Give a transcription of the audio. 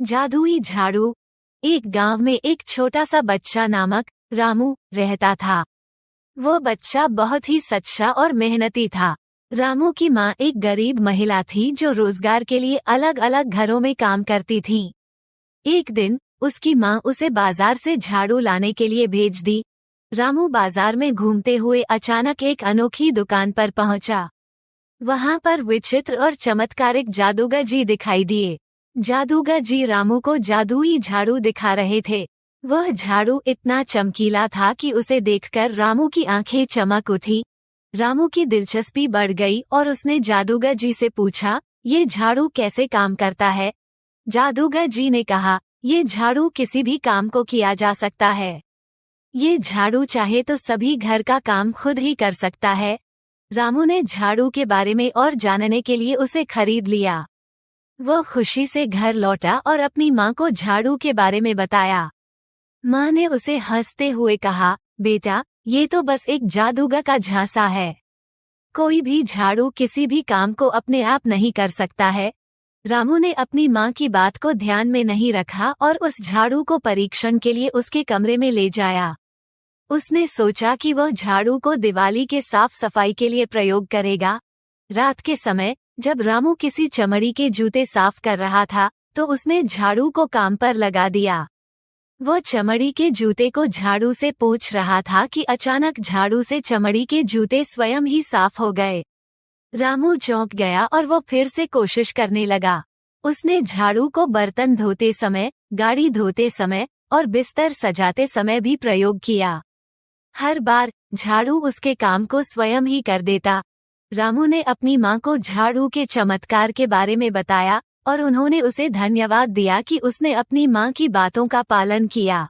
जादुई झाड़ू। एक गांव में एक छोटा सा बच्चा नामक रामू रहता था। वो बच्चा बहुत ही सच्चा और मेहनती था। रामू की माँ एक गरीब महिला थी जो रोजगार के लिए अलग अलग घरों में काम करती थी। एक दिन उसकी माँ उसे बाजार से झाड़ू लाने के लिए भेज दी। रामू बाजार में घूमते हुए अचानक एक अनोखी दुकान पर पहुंचा। वहां पर विचित्र और चमत्कारिक जादूगर जी दिखाई दिए। जादूगर जी रामू को जादुई झाड़ू दिखा रहे थे। वह झाड़ू इतना चमकीला था कि उसे देखकर रामू की आंखें चमक उठी। रामू की दिलचस्पी बढ़ गई और उसने जादूगर जी से पूछा, ये झाड़ू कैसे काम करता है? जादूगर जी ने कहा, ये झाड़ू किसी भी काम को किया जा सकता है। ये झाड़ू चाहे तो सभी घर का काम खुद ही कर सकता है। रामू ने झाड़ू के बारे में और जानने के लिए उसे खरीद लिया। वह खुशी से घर लौटा और अपनी माँ को झाड़ू के बारे में बताया। माँ ने उसे हंसते हुए कहा, बेटा, ये तो बस एक जादूगर का झांसा है। कोई भी झाड़ू किसी भी काम को अपने आप नहीं कर सकता है। रामू ने अपनी माँ की बात को ध्यान में नहीं रखा और उस झाड़ू को परीक्षण के लिए उसके कमरे में ले जाया। उसने सोचा कि वह झाड़ू को दिवाली के साफ सफाई के लिए प्रयोग करेगा। रात के समय जब रामू किसी चमड़ी के जूते साफ कर रहा था, तो उसने झाड़ू को काम पर लगा दिया। वह चमड़ी के जूते को झाड़ू से पोंछ रहा था कि अचानक झाड़ू से चमड़ी के जूते स्वयं ही साफ हो गए। रामू चौंक गया और वो फिर से कोशिश करने लगा। उसने झाड़ू को बर्तन धोते समय, गाड़ी धोते समय और बिस्तर सजाते समय भी प्रयोग किया। हर बार झाड़ू उसके काम को स्वयं ही कर देता। रामू ने अपनी माँ को झाड़ू के चमत्कार के बारे में बताया और उन्होंने उसे धन्यवाद दिया कि उसने अपनी माँ की बातों का पालन किया।